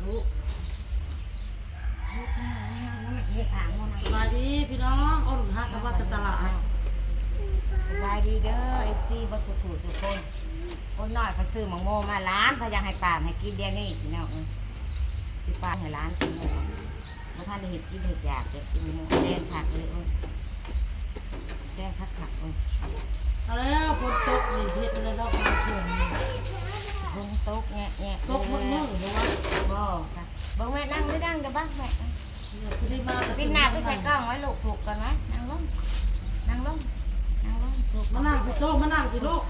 ลูกสบายดีพี่น้องอ้นฮักกับว่าตลาดสบายดีเด้อFCบ่สุขุสุคนคนน้อยเขาซื้อมังโมมาร้านพะยังให้ป่านให้กินเดี๋ยวนี้พี่น้องสิป่านให้ร้านกินเลยบ่ทันได้เฮ็ดกินเฮ็ดอยากจะกินหมูแดงผักเลยแดงผักเอาแล้วฝนตกนี่เฮ็ดอะไรแล้วฝนตกฝนตกแงะตกมืดหรือว่าบ่ค่ะบ่แม่นั่งไม่นั่งเด้อบ้างแม่กินหน้าไปใส่กล้องไว้ลูกถูกกันไหมนั่งลงถูกมานั่งพี่โตมานั่งพี่ลูก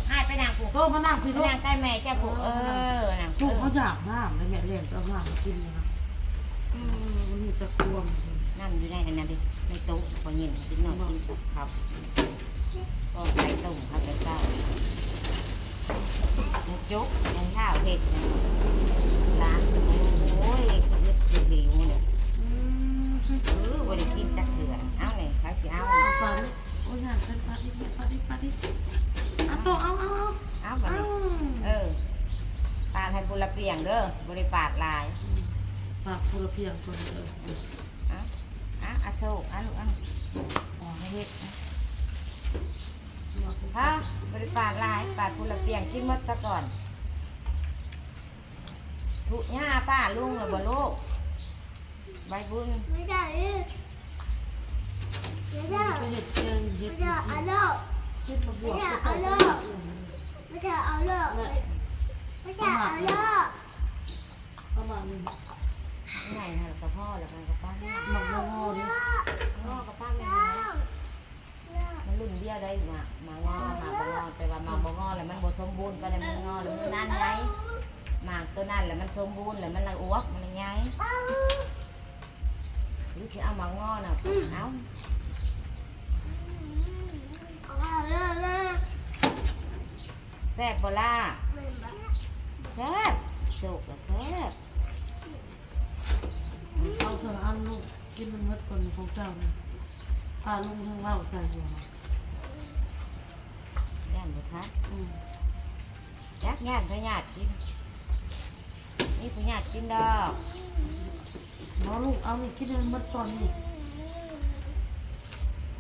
ให้ไปนั่งผูกโตมานั่งพี่ลูกนั่งใกล้แม่เจ้าผูกนั่งลูกเขาอยากน้ำเลยแม่เลี้ยงเอาน้ำกินนะมันมีตะกวงนั่งอยู่ในอันนั้นดิในโต๊ะพอเย็นกินหน่อยกินกับครับก็ไก่ต้มครับไก่เจ้าจุ๊บยังข้าวเห็ดร้านโอ้ยเลือดหิวเนี่ยบริกินจักเถื่อนเอาเลยใครสิเอาปลาโอ้ยอยากเป็นปลาดิเอาโตเอาปลาให้บุรเปียงเด้อบริปาดลายปลาบุรเปียงคนเด้ออาโชคลูกอ๋อให้เฮ็ดฮะบริปาดลายปาดบุรเปียงกินหมดซะก่อนถูกย่าป้าลุงเลยบ่ลูกใบบุญไม่ได้เห็ดเจียงเห็ดเอาเลิกเห็ดมาบวกเอาเลิกไม่ใช่เอาเลิกประมาณนี้ไงฮะกับพ่อแล้วกันกับป้าแม่หมักงอดิพ่อกับป้าแม่มันรุ่นเดียวได้มางอมาบ่งอแต่ว่ามาบ่งอแล้วมันบ่สมบูรณ์ไปแล้วมันงอแล้วมันนั่นไงหมากตัวนั่นแล้วมันสมบูรณ์แล้วมันละอ้วกมันไงหรือจะเอามางอน่ะเอาแซ่บบ่ล่ะแซ่บโจกละแซ่บเอาเถอะอันลูกกินมันมัดคนของเจ้าพาลุงทั้งเล่าใส่หัวย่านเลยครับยักย่านพญาติกินนี่พญาติกินดอกน้องลูกเอานี่กินมันมัดก่อนนี่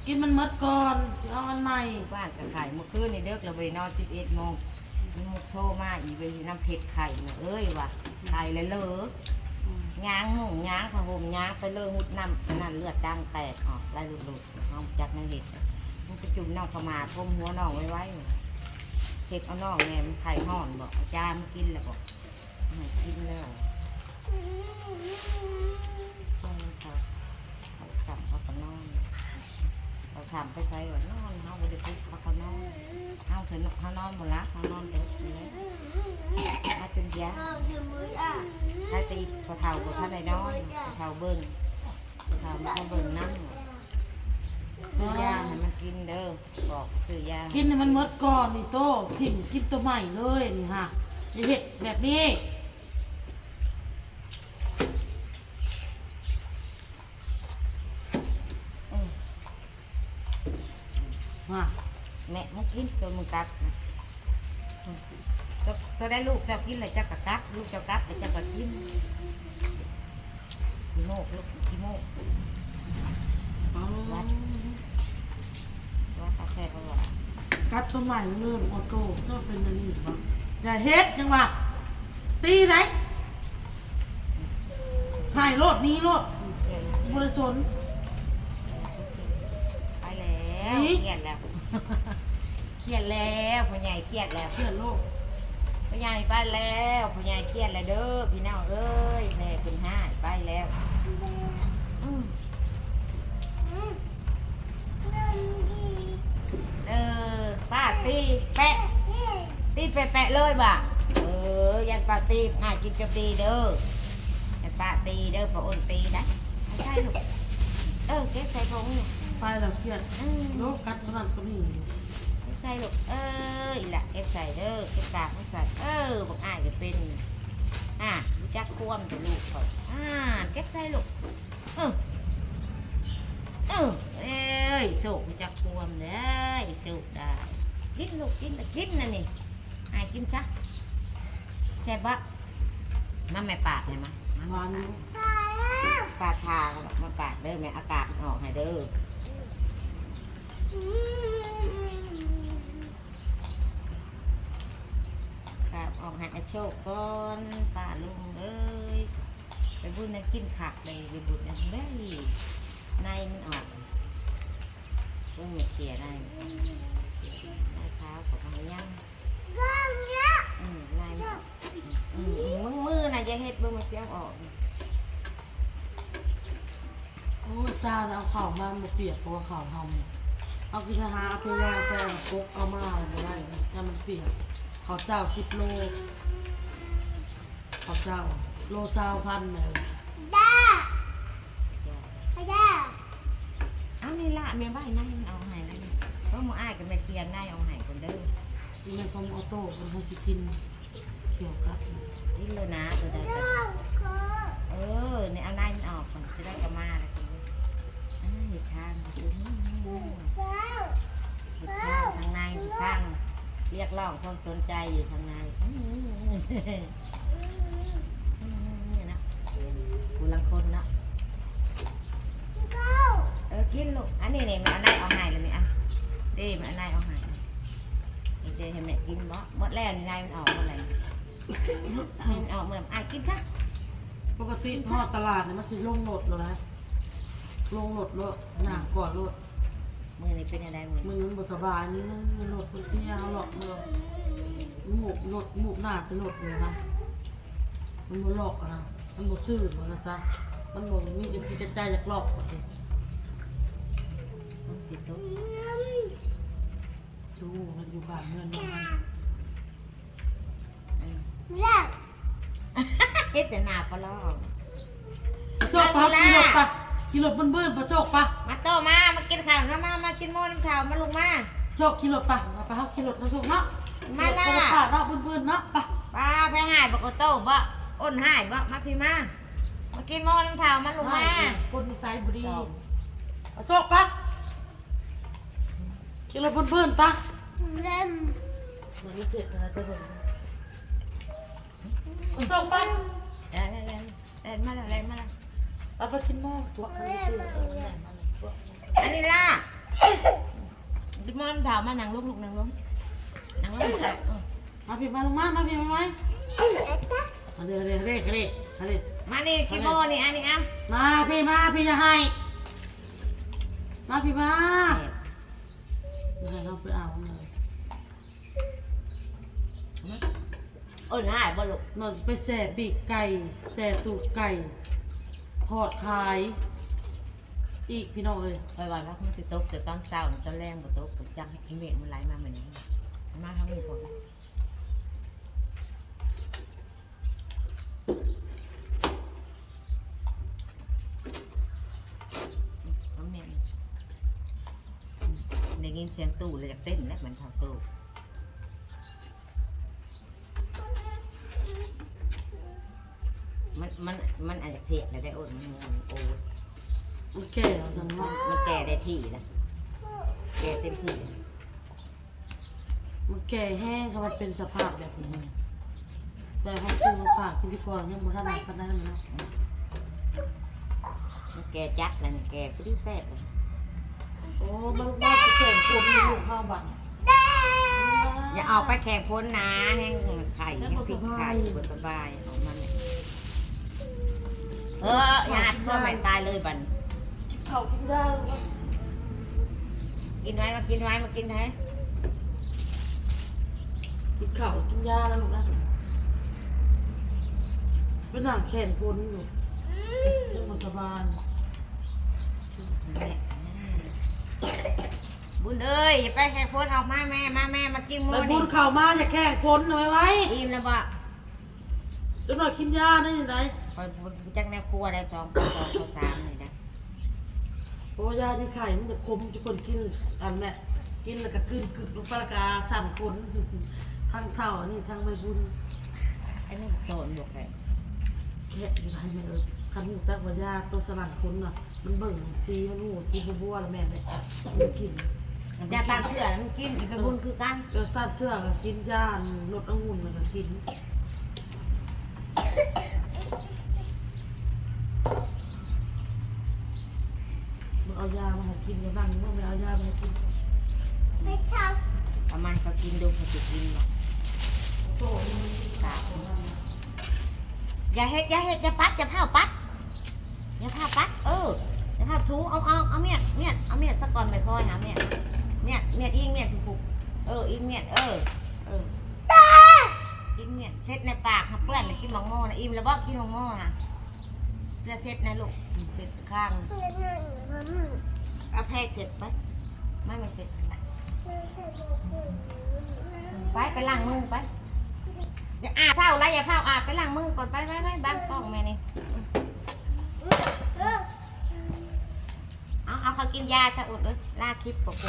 กินมันมัดก่อนเอาอันใหม่บ้านกับไข่เมื่อคืนนี่เด็กเราไปนอน11 โมงมีมุกโทรมาอีไปน้ำเผ็ดไข่เอ้ยว่ะไข่เลยเลย้างหุ่งย้างผ้าห่มย้างไปเลยหุดน้ำนั่นเลือดดังแตกออกไล่หลุดเอาจากในเห็ดมันจะจุ่มน้องเข้ามาพมหัวน้องไว้เสร็จเอาน้องเนี่ยมันไข่ห่อนบอกอาจารย์มันกินแล้วบอกไม่กินแล้วเขาสั่งเขาก็นอนเราทำไปใส่ก่อนนอนเขาไปดูเขานอนเขาถึงเขานอนหมดละเขานอนเด็กเลยถ้าเป็นยาถ้าตีกระเทากระเทาในนอนกระเทาเบิ้งกระเทามันเบิ้งน้ำซื้อยาให้มันกินเด้อบอกซื้อยากินให้มันมัดก่อนนี่โตถิ่มกินตัวใหม่เลยนี่ฮะอย่าเห็ดแบบนี้แม่มึงกินตัวมึงกัดตัวได้ลูกเจ้ากินเลยเจ้ากัดลูกเจ้ากัดเลยเจ้าก็กินขี้โมกลูกขี้โมกวัดตาแค่ตัวกัดตัวใหม่เลยโอโต้ก็เป็นอย่างนี้บ้างอย่าเฮ็ดยังวะตีไหนหายโลดนี้โลดบริสุทธิ์ไปแล้วเครียดแล้วเครียดแล้วพ่อใหญ่เครียดแล้วเครียดโลกพ่อใหญ่ไปแล้วพ่อใหญ่เครียดแล้วเด้อพี่น้องเอ้ยแม่เป็นห้าไปแล้วป้าตีแปะตีแปะเลยบ่ะยันป้าตีหากินจะตีเด้อยันป้าตีเด้อป้าอ้นตีนะไม่ใช่ลูกเก็บใส่ถุงเนี่ยไปแล้วเครียดโลกกัดขนาดก็มีไม่ใช่ลูกอีหละเก็บใส่เด้อเก็บกากไม่ใส่บอกอ้ายจะเป็นรู้จักควมแต่ลูกก่อนเก็บใส่ลูกสุกรู้จักควมเด้อสุกได้กินลูกกินแต่กินน่ะนี่อ้ายกินซะแซ่บปะ มาแม่ปาดเลยมั้ย หวาน ปาดทามาปาดเด้อแม่อากาศมันออกให้เด้อครับออกให้อาโชคก่อนป้าลุงเอ้ยไปบุญนั่นกินขักเลยไปบุญนั่นได้ในมันออกเพิ่งเขี่ยได้ได้เท้าของมันยังนายมือน่ะจะเฮ็ดเบิ่งมันเสียงออก โอ้ยตาเอาข่าวมาเปียกเพราะว่าข่าวทำเอากินอาหารเอาไปย่างแต่กกเอามาอะไรได้แต่มันเปียกข้าวเจ้า10 โลข้าวเจ้าโล20,000เลย เอานี่ละแม่บ้านนั่งเอาให้นั่นเพราะหมูอ้ายกับแม่เคียนได้เอาให้คนเด้อ นี่มันของออโต้มันให้สิกินเกี่ยวกับ นี่เลยนะตัวใดก็เนี่ยเอานายมันออกก่อนจะได้กระมาอะไรกันเลยอีกข้างอีกข้างทางในอีกข้างเรียกร้องความสนใจอยู่ทางในนี่นะผู้ลังคนเนาะกินลูกอันนี้เนี่ยมันเอานายเอาให้เลยไหมอ่ะดีมันเอานายเอาให้เจให้แม่กินบ่หมดแล้วนี่นายมันออกเมื่อไหร่มันออกเมื่อไหร่กินซะ ปกติทอดตลาดเนี่ยมันสิลงรถเลยนะลงรถเลยหนักก่อนรถ มือนี่เป็นยังไงมือ มันบสบายนี่นะมันรถมันเที่ยวหรอกเลยหมูรถหมูหน้าสลดเลยนะมันบ่หลอกนะมันบ่ซื่อมันนะซะมันบ่มีจะคิดจะใจอยากหลอกว่าสิ ต้องติดตุ๊ก ดูมันอยู่บ้านเงินมัน เฮ็ดแต่หน้าปลอก ประโชคปะขี่รถเบิ้ลประโชคปะ มาโตมากินข้าวนะมากินโมน้ำข้าวมาลุงมา โชคขี่รถปะไปเฮาขี่รถประโชคเนาะ มาล่ะ ป้าเนาะเบิ้ลเนาะปะ ป้าไปหายบอกโตบ่อ้นหายบ่มาพี่มากินโมน้ำข้าวมาลุงมา คนนิสัยบ่ดีประโชคปะขี่รถเบิ้ลปะมันไม่เจ็บนะจะโดนประโชคปะ เดินมาแล้ว เอาไปกินหม้อตัวใครซื้อแม่มาเลยตัว อันนี้ล่ะกินโมน้ำข้าวมานั่งลุกนั่งลงค่ะ มาพี่มาลงมาพี่มาไหมมาเร็วมานี่กินโมนี่อันนี้อ่ะ มาพี่จะให้มาพี่มาให้เราไปเอาเลย อ้นหายบ่ลูก นอนไปแส่ปีกไก่แส่ตูดไก่ทอดขายอีกพี่น้องเลย ไปวันว่ามันสิตกแต่ตอนเช้าตอนแรงบ่ตกกับจังให้เมฆมันไหลมาเหมือนนี้มาทั้งนี้ก่อนน้ำเมียนได้ยินเสียงตู้เลยจากเต้นแล้วเหมือนข่าวโซ่มันอาจจะเทะแล้วได้โอนมันโอ้ มันแก่แล้วจังว่า มันแก่ได้ที่แล้วแก่เต็มที่ มันแก่แห้งค่ะมันเป็นสภาพแบบนี้แบบให้ซื้อมาฝากพิธีกรยังบ่ทันไหนปานนั้นนะ มันแก่จักแล้วนี่แก่พอดีแซ่บเลย โอ้มันว่าจะแข่งคนมีลูกข้าวบัตร อย่าออกไปแข่งพ้นนะแห้งไข่แห้งพริกไข่บนสบายของมันเนี่ยอย่าหัดเพื่อใหม่ตายเลยบัน กินข้าวกินยา กินไว้มากินไว้มากินไว้ กินข้าวกินยาแล้วลูกนะเป็นหนังแขนคนอยู่เรื่องมันสบาย บุญเอ้ยอย่าไปแข่งพ้นออกมาแม่มากินโม ไปบุ นี่ ญเข่ามาอย่าแข่งคนหน่อยไว้ อิ่มแล้วบ่ จนหน่อยกินยาได้ยังไง คอยจักแนวครัวได้2 ข้าว3เลยนะ เพราะว่ายาที่ไข่มันจะคมจะคนกินอันแม่กินแล้วก็กึกลงปลากาสั่นคนทั้งเท่านี่ทั้งใบบุญ อันนี้โซนบอกเลย แค่ยังไงแม่เออคันหูตักว่ายาตัวสลัดคนน่ะมันเบิ่งซีมันหูซีบัวแล้วแม่เนี่ยมันกิน ยาตาเสื้อมันกินอีกไปบุญคือกัน เออตัดเสื้อก็กินยาลดองุ่นมันก็กิน ไม่กิน ไม่ท ประมาณเขากินดูเขาจะกินหรอก โตมัน ค่ะอย่าเฮ็ดอย่าปัดอย่าเผาปัดอย่าเผาปัดอย่าเผาถูเอาเมียดเอาเมียดสักก่อนไม่พอนะเมียดอิงเมียดผูกอิงเมียดอิงเมียดเซ็ตในปากค่ะเพื่อนกินมังโม่นะอิ่มแล้วบอกกินมังโม่นะเสื้อเซ็ตนะลูกเซ็ตข้าง ำ เอาแพร่เสร็จไปไม่เสร็จไปล้างมือไปอย่าเศร้าไรอย่าเผาไปล้างมือก่อนไปบ้านกล้องแม่นี่เอาเขากินยาจะอุดเลยลาคลิปกับกู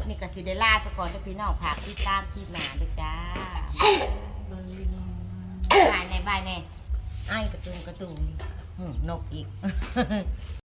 นี่ก็สิได้ลาไปก่อนจะพี่น้องฝากติดตามคลิปหนาด้วยจ้า มันลิง บายแน่ไอ้กระตุงนกอีก